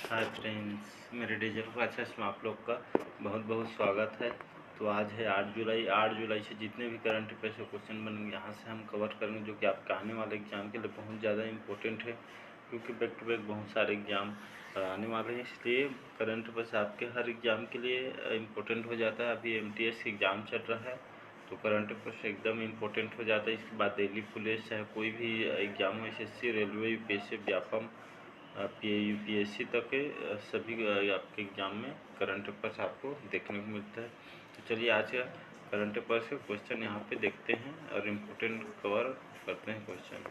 Hi friends, मेरे digital classes में आप लोग का बहुत बहुत स्वागत है। तो आज है 8 जुलाई। 8 जुलाई से जितने भी करंट अफेयर्स के क्वेश्चन बनेंगे यहाँ से हम कवर करेंगे, जो कि आपके आने वाले एग्ज़ाम के लिए बहुत ज़्यादा इम्पोर्टेंट है, क्योंकि बैक टू बैक बहुत सारे एग्ज़ाम आने वाले हैं। इसलिए करंट अफेयर्स आपके हर एग्ज़ाम के लिए इम्पोर्टेंट हो जाता है। अभी MTS एग्ज़ाम चल रहा है तो करंट अफेयर्स एकदम इम्पोर्टेंट हो जाता है। इसके बाद दिल्ली पुलिस, चाहे कोई भी एग्ज़ाम हो, SSC, railway, UPSC, Vyapam, UPSC तक के सभी आपके एग्ज़ाम में करंट अफेयर्स आपको देखने को मिलता है। तो चलिए आज का करंट अफेयर्स के क्वेश्चन यहाँ पे देखते हैं और इम्पोर्टेंट कवर करते हैं क्वेश्चन।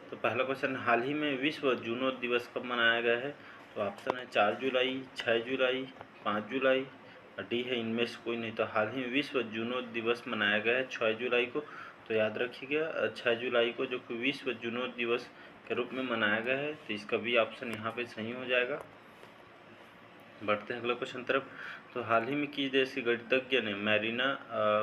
तो पहला क्वेश्चन, हाल ही में विश्व जूनों दिवस कब मनाया गया है? तो ऑप्शन है 4 जुलाई, 6 जुलाई, 5 जुलाई, डी है इनमें से कोई नहीं। तो हाल ही में विश्व जूनों दिवस मनाया गया है 6 जुलाई को। तो याद रखिएगा 6 जुलाई को जो कि विश्व जूनों दिवस के रूप में मनाया गया है। तो इसका भी ऑप्शन यहाँ पे सही हो जाएगा। बढ़ते हैं अगला क्वेश्चन तरफ। तो हाल ही में किस देश के गणितज्ञ ने मैरिना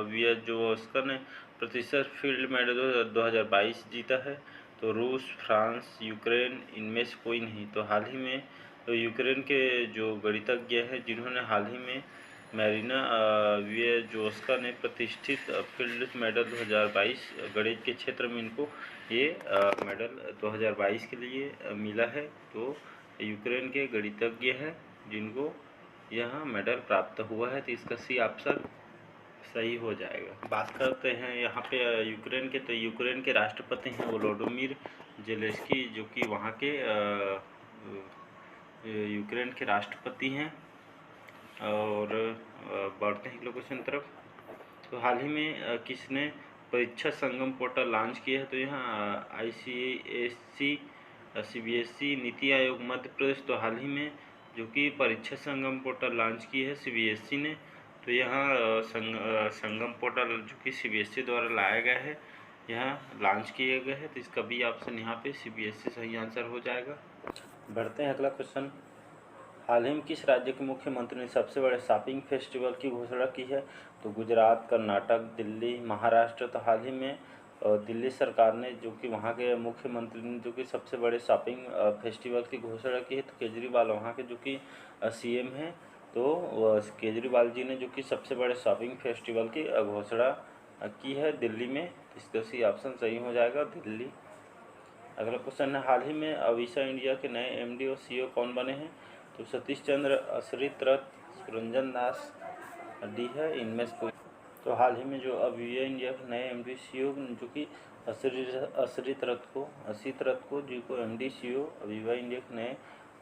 वियाजोव्स्का ने प्रतिशत फील्ड मेडल 2022 जीता है? तो रूस, फ्रांस, यूक्रेन, इनमें से कोई नहीं। तो हाल ही में तो यूक्रेन के जो गणितज्ञ हैं जिन्होंने हाल ही में मैरिना वियाजोव्स्का ने प्रतिष्ठित फील्ड मेडल 2022 गणित के क्षेत्र में इनको ये मेडल 2022 के लिए मिला है। तो यूक्रेन के गणितज्ञ हैं जिनको यह मेडल प्राप्त हुआ है। तो इसका सी ऑप्शन सही हो जाएगा। बात करते हैं यहाँ पे यूक्रेन के। तो यूक्रेन के राष्ट्रपति हैं वोलोडिमिर जेलेंस्की, जो कि वहाँ के यूक्रेन के राष्ट्रपति हैं। और बढ़ते हैं अगले क्वेश्चन तरफ। तो हाल ही में किसने परीक्षा संगम पोर्टल लॉन्च किया है? तो यहाँ ICSC, CBSE, नीति आयोग, मध्य प्रदेश। तो हाल ही में जो कि परीक्षा संगम पोर्टल लॉन्च की है CBSE ने। तो यहाँ संगम पोर्टल जो कि CBSE द्वारा लाया गया है, यहाँ लॉन्च किया गया है। तो इसका भी ऑप्शन यहाँ पे CBSE सही आंसर हो जाएगा। बढ़ते हैं अगला क्वेश्चन। हाल ही में किस राज्य के मुख्यमंत्री ने सबसे बड़े शॉपिंग फेस्टिवल की घोषणा की है? तो गुजरात, कर्नाटक, दिल्ली, महाराष्ट्र। तो हाल ही में दिल्ली सरकार ने, जो कि वहाँ के मुख्यमंत्री ने, जो कि सबसे बड़े शॉपिंग फेस्टिवल की घोषणा की है। तो केजरीवाल वहाँ के जो कि CM हैं, तो केजरीवाल जी ने जो कि सबसे बड़े शॉपिंग फेस्टिवल की घोषणा की है दिल्ली में। इसका सी ऑप्शन सही हो जाएगा, दिल्ली। अगला क्वेश्चन है, हाल ही में अवीसा इंडिया के नए MD और CEO कौन बने हैं? तो सतीश चंद्र, असरित रथ, सुरंजन दास, डी है इनमें से कोई। तो हाल ही में जो अवीसा इंडिया के नए MD CEO जो कि असरित रथ को जी को MD CEO अवीसा इंडिया के नए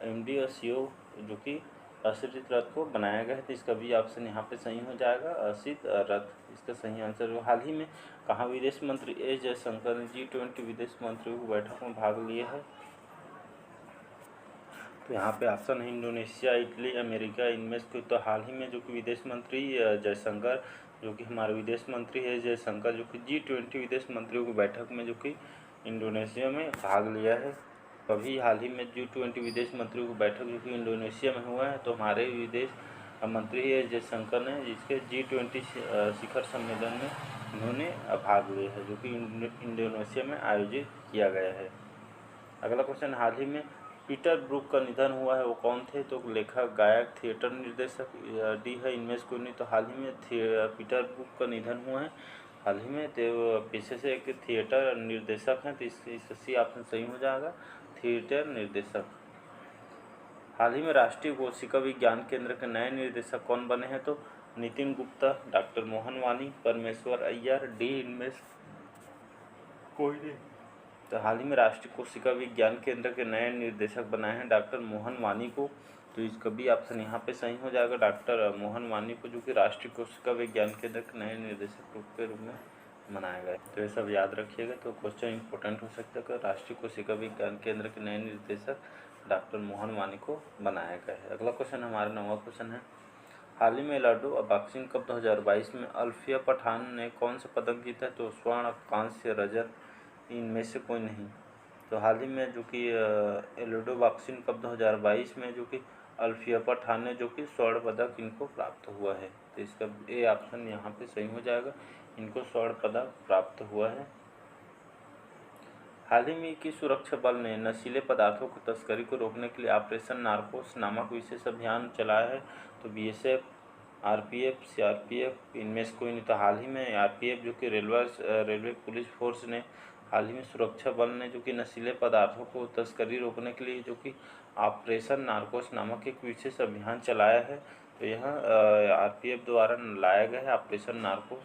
MD और CEO जो कि असरित रथ को बनाया गया है। तो इसका भी ऑप्शन यहाँ पे सही हो जाएगा, असरित रथ इसका सही आंसर। हाल ही में कहाँ विदेश मंत्री एस जयशंकर ने G20 विदेश मंत्रियों की बैठक में भाग लिया है? तो यहाँ पे ऑप्शन है इंडोनेशिया, इटली, अमेरिका, इनमें से कोई। तो हाल ही में जो कि विदेश मंत्री जयशंकर, जो कि हमारे विदेश मंत्री है जयशंकर, जो कि G20 विदेश मंत्रियों की बैठक में जो कि इंडोनेशिया में भाग लिया है। अभी हाल ही में G20 विदेश मंत्रियों की बैठक जो कि इंडोनेशिया में हुआ है। तो हमारे विदेश मंत्री है जयशंकर ने, जिसके G20 शिखर सम्मेलन में उन्होंने भाग लिया है, जो कि इंडोनेशिया में आयोजित किया गया है। अगला क्वेश्चन, हाल ही में पीटर ब्रूक का निधन हुआ है, वो कौन थे? तो लेखक, गायक, थिएटर निर्देशक, डी है इनमें से कोई नहीं। तो हाल ही में पीटर ब्रूक का निधन हुआ है हाल ही में। तो पेशे से एक थिएटर निर्देशक हैं। तो इसका सी ऑप्शन सही हो जाएगा, थिएटर निर्देशक। हाल ही में राष्ट्रीय कोशिका विज्ञान केंद्र के नए निदेशक कौन बने हैं? तो नितिन गुप्ता, डॉक्टर मोहन वानी, परमेश्वर अय्यर, डी इनमें से कोई नहीं। तो हाल ही में राष्ट्रीय कोशिका विज्ञान केंद्र के नए निर्देशक बनाए हैं डॉक्टर मोहन वानी को। तो इसका भी ऑप्शन यहाँ पे सही हो जाएगा, डॉक्टर मोहन वानी को, जो कि राष्ट्रीय कोशिका विज्ञान केंद्र के नए निर्देशक के रूप में बनाया गया। तो ये सब याद रखिएगा। तो क्वेश्चन इंपॉर्टेंट हो सकता है कि राष्ट्रीय कोशिका विज्ञान केंद्र के नए निर्देशक डॉक्टर मोहन वानी को बनाया गया है। अगला क्वेश्चन हमारा 9वां क्वेश्चन है, हाल ही में लाडो बॉक्सिंग कप 2022 में अल्फिया पठान ने कौन सा पदक जीता है? तो स्वर्ण, कांस्य, रजत, इनमें से कोई नहीं। तो हाल ही में जो कि एलोडो बॉक्सिंग कप 2022 में जो कि अल्फिया पठान ने जो कि स्वर्ण पदक इनको प्राप्त हुआ है। तो इसका ए ऑप्शन यहाँ पे सही हो जाएगा, इनको स्वर्ण पदक प्राप्त हुआ है। हाल ही में की सुरक्षा बल ने नशीले पदार्थों की तस्करी को रोकने के लिए ऑपरेशन नार्कोस नामक विशेष अभियान चलाया है। तो बीएसएफ, आरपीएफ, सीआरपीएफ इनमें से कोई नहीं। तो हाल ही में आरपीएफ जो कि रेलवे पुलिस फोर्स ने हाल ही में सुरक्षा बल ने जो कि नशीले पदार्थों को तस्करी रोकने के लिए जो कि ऑपरेशन नार्कोस नामक एक विशेष अभियान चलाया है। तो यह आरपीएफ द्वारा लाया गया है ऑपरेशन नार्कोस,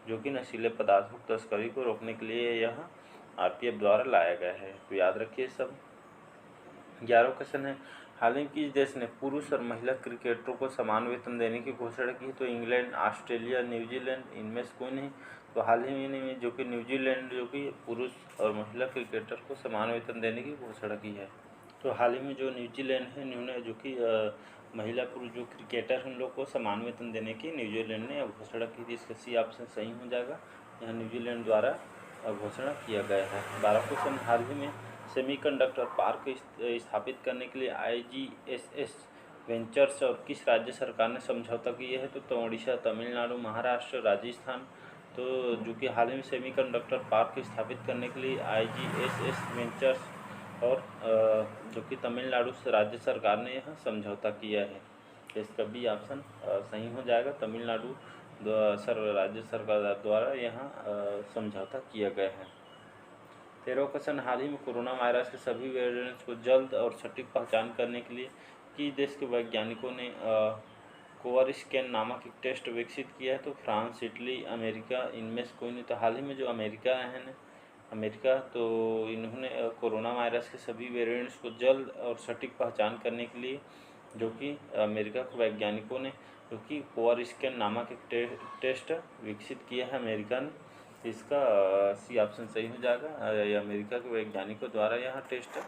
जो कि नशीले पदार्थों की तस्करी को रोकने के लिए यह आरपीएफ द्वारा लाया गया है। तो याद रखिए सब। 11वां क्वेश्चन है, हाल ही किस देश ने पुरुष और महिला क्रिकेटरों को समान वेतन देने की घोषणा की? तो इंग्लैंड, ऑस्ट्रेलिया, न्यूजीलैंड इनमें से कोई नहीं। तो हाल ही में जो कि न्यूजीलैंड जो कि पुरुष और महिला क्रिकेटर को समान वेतन देने की घोषणा की है। तो हाल ही में जो न्यूजीलैंड है इन्होंने जो कि महिला पुरुष जो क्रिकेटर उन लोग को समान वेतन देने की न्यूजीलैंड ने घोषणा की थी। इसका सी ऑप्शन सही हो जाएगा। यहाँ न्यूजीलैंड द्वारा घोषणा किया गया है। 12वां क्वेश्चन, हाल ही में सेमीकंडक्टर पार्क स्थापित करने के लिए आईजीएसएस वेंचर्स और किस राज्य सरकार ने समझौता किया है? तो ओडिशा, तमिलनाडु, महाराष्ट्र, राजस्थान। तो जो कि हाल ही में सेमीकंडक्टर पार्क स्थापित करने के लिए आईजीएसएस वेंचर्स और जो कि तमिलनाडु राज्य सरकार ने यह समझौता किया है। तो इसका भी ऑप्शन सही हो जाएगा। तमिलनाडु राज्य सरकार द्वारा यहाँ समझौता किया गया है। 13वां क्वेश्चन, हाल ही में कोरोना वायरस के सभी वेरिएंट्स को जल्द और सटीक पहचान करने के लिए किस देश के वैज्ञानिकों ने कोवरस्कैन नामक एक टेस्ट विकसित किया है? तो फ्रांस, इटली, अमेरिका इनमें से कोई नहीं। तो हाल ही में जो अमेरिका है ना, अमेरिका, तो इन्होंने कोरोना वायरस के सभी वेरिएंट्स को जल्द और सटीक पहचान करने के लिए जो कि अमेरिका के वैज्ञानिकों ने जो कि कोवरस्कैन नामक एक टेस्ट विकसित किया है अमेरिका ने। इसका सी ऑप्शन सही हो जाएगा। ये अमेरिका के वैज्ञानिकों द्वारा यहाँ टेस्ट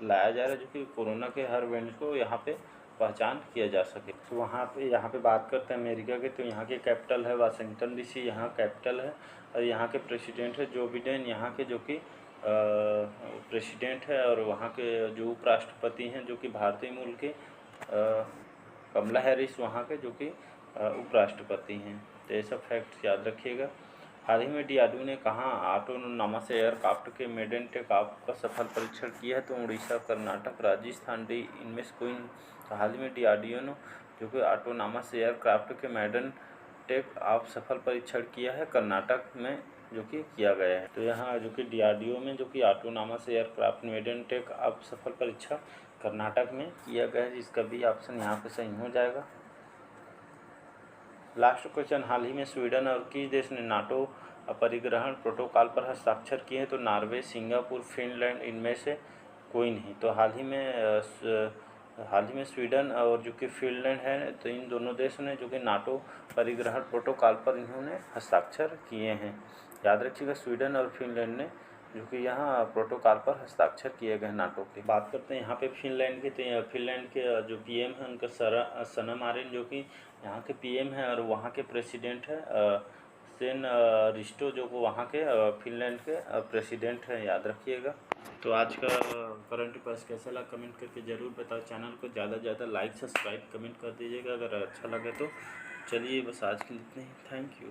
लाया जा रहा है जो कि कोरोना के हर वेरिएंट को यहाँ पे पहचान किया जा सके। तो यहाँ पे बात करते हैं अमेरिका के। तो यहाँ के कैपिटल है वाशिंगटन डीसी, यहाँ कैपिटल है। और यहाँ के प्रेसिडेंट है जो बिडेन, यहाँ के जो कि प्रेसिडेंट है। और वहाँ के जो उपराष्ट्रपति हैं जो कि भारतीय मूल के कमला हैरिस वहाँ के जो कि उपराष्ट्रपति हैं। तो ये सब फैक्ट्स याद रखिएगा। हाल ही में डीआरडीओ ने कहाँ ऑटोनॉमस एयरक्राफ्ट के मेडन टेक ऑफ का सफल परीक्षण किया है? तो उड़ीसा, कर्नाटक, राजस्थान इनमें से कोई। तो हाल ही में डीआरडीओ ने जो कि ऑटोनॉमस एयरक्राफ्ट के मेडन टेक ऑफ सफल परीक्षण किया है कर्नाटक में जो कि किया गया है। तो यहाँ जो कि डीआरडीओ में जो कि autonomous aircraft maiden take off सफल परीक्षण कर्नाटक में किया गया है, जिसका भी ऑप्शन यहाँ पे सही हो जाएगा। लास्ट क्वेश्चन, हाल ही में स्वीडन और किस देश ने नाटो परिग्रहण प्रोटोकॉल पर हस्ताक्षर किए हैं? तो नॉर्वे, सिंगापुर, फिनलैंड इनमें से कोई नहीं। तो हाल ही में स्वीडन और जो कि फिनलैंड है, तो इन दोनों देशों ने जो कि नाटो परिग्रहण प्रोटोकॉल पर इन्होंने हस्ताक्षर किए हैं। याद रखिएगा, स्वीडन और फिनलैंड ने जो कि यहाँ प्रोटोकॉल पर हस्ताक्षर किए गए नाटो के। बात करते हैं यहाँ पे फिनलैंड के। तो फिनलैंड के जो पीएम है उनका सना मारिन जो कि यहाँ के पीएम है। और वहाँ के प्रेसिडेंट है सेन रिस्टो जो को वहाँ के फिनलैंड के प्रेसिडेंट हैं। याद रखिएगा। तो आज का करंट अफेयर्स कैसा लगा कमेंट करके ज़रूर बताओ। चैनल को ज़्यादा से ज़्यादा लाइक, सब्सक्राइब, कमेंट कर दीजिएगा अगर अच्छा लगे तो। चलिए बस आज के लिए इतना ही। Thank you.